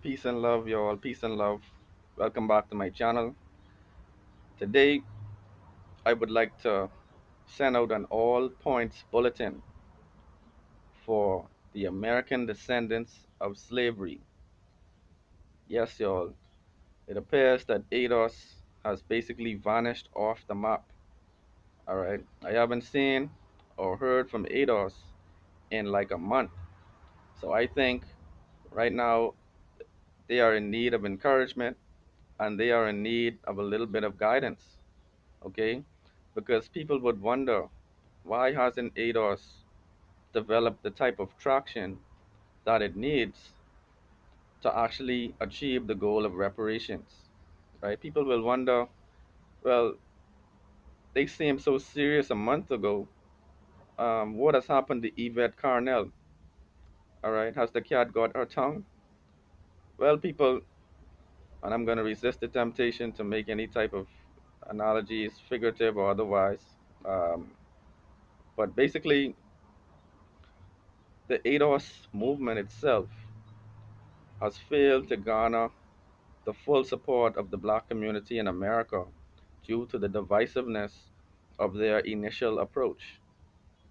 Peace and love, y'all. Peace and love. Welcome back to my channel. Today, I would like to send out an all points bulletin for the American descendants of slavery. Yes, y'all. It appears that ADOS has basically vanished off the map. All right. I haven't seen or heard from ADOS in like a month. So I think right now they are in need of encouragement and they are in need of a little bit of guidance. Okay? Because people would wonder, why hasn't ADOS developed the type of traction that it needs to actually achieve the goal of reparations? Right? People will wonder, well, they seemed so serious a month ago. What has happened to Yvette Carnell? All right, has the cat got her tongue? Well, people, and I'm going to resist the temptation to make any type of analogies, figurative or otherwise. Um, but basically, the ADOS movement itself has failed to garner the full support of the black community in America due to the divisiveness of their initial approach.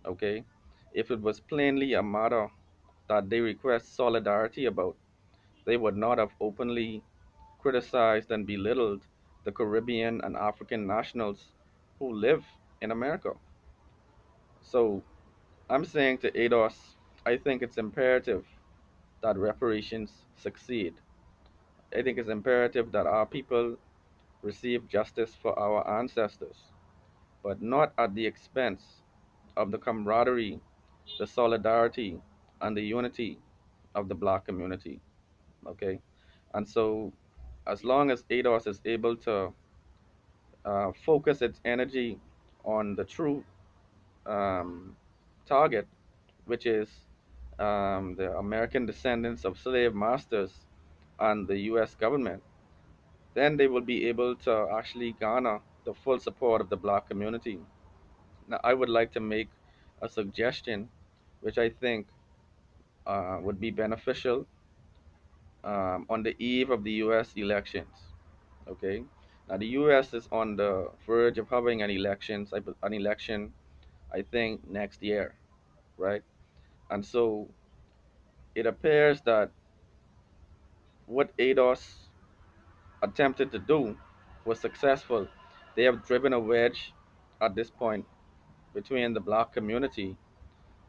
Okay? If it was plainly a matter that they request solidarity about, they would not have openly criticized and belittled the Caribbean and African nationals who live in America. So I'm saying to ADOS, I think it's imperative that reparations succeed. I think it's imperative that our people receive justice for our ancestors, but not at the expense of the camaraderie, the solidarity, and the unity of the black community. Okay? And so, as long as ADOS is able to focus its energy on the true um, target, which is the American descendants of slave masters and the US government, then they will be able to actually garner the full support of the black community. Now, I would like to make a suggestion which I think would be beneficial on the eve of the US elections. Okay? Now, the US is on the verge of having an election, I think, next year, right? And so it appears that what ADOS attempted to do was successful. They have driven a wedge at this point between the black community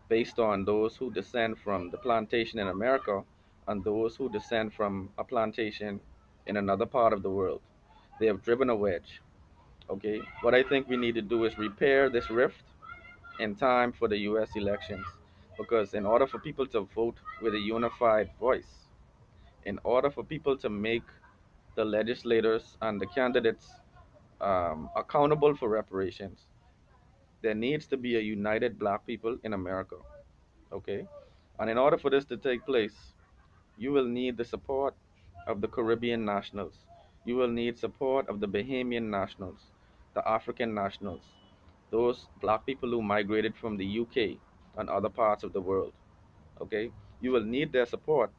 based on those who descend from the plantation in America and those who descend from a plantation in another part of the world. They have driven a wedge. Okay, what I think we need to do is repair this rift in time for the US elections. Because in order for people to vote with a unified voice, in order for people to make the legislators and the candidates accountable for reparations, there needs to be a united black people in America. Okay? And in order for this to take place, you will need the support of the Caribbean nationals. You will need support of the Bahamian nationals, the African nationals, those black people who migrated from the UK and other parts of the world. Okay? You will need their support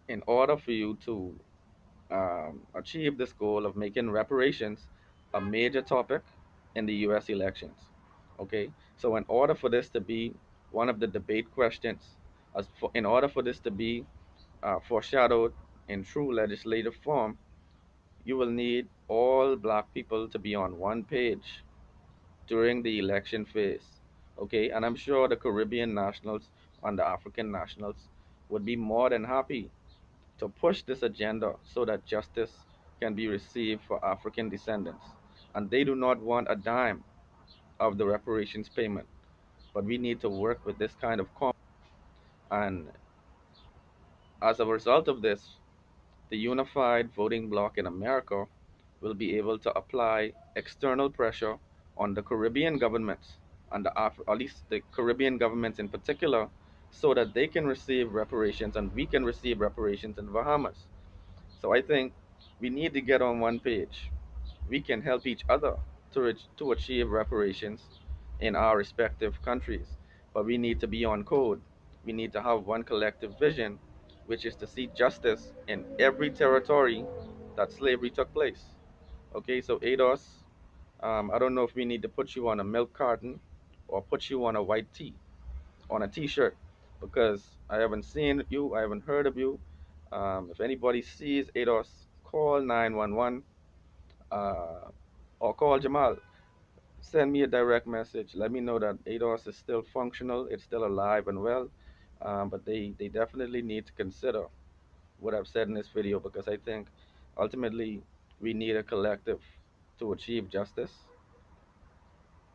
in order for you to achieve this goal of making reparations a major topic in the US elections. Okay? So, in order for this to be one of the debate questions, in order for this to be foreshadowed in true legislative form, you will need all black people to be on one page during the election phase. Okay, and I'm sure the Caribbean nationals and the African nationals would be more than happy to push this agenda so that justice can be received for African descendants. And they do not want a dime of the reparations payment. But we need to work with this kind of and as a result of this, the unified voting bloc in America will be able to apply external pressure on the Caribbean governments and at least the Caribbean governments in particular, so that they can receive reparations and we can receive reparations in the Bahamas. So I think we need to get on one page. We can help each other to achieve reparations in our respective countries, but we need to be on code. We need to have one collective vision which is to see justice in every territory that slavery took place. Okay, so ADOS, I don't know if we need to put you on a milk carton or put you on a white tee, on a t-shirt, because I haven't seen you, I haven't heard of you. If anybody sees ADOS, call 911, or call Jamal. Send me a direct message. Let me know that ADOS is still functional, it's still alive and well. But they definitely need to consider what I've said in this video, because I think ultimately we need a collective to achieve justice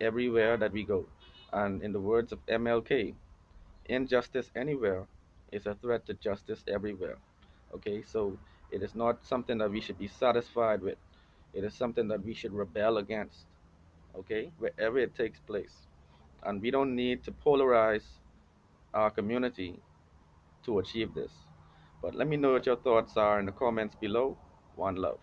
everywhere that we go. And in the words of MLK, injustice anywhere is a threat to justice everywhere. Okay, so it is not something that we should be satisfied with. It is something that we should rebel against, okay, wherever it takes place. And we don't need to polarize our community to achieve this. But let me know what your thoughts are in the comments below. One love.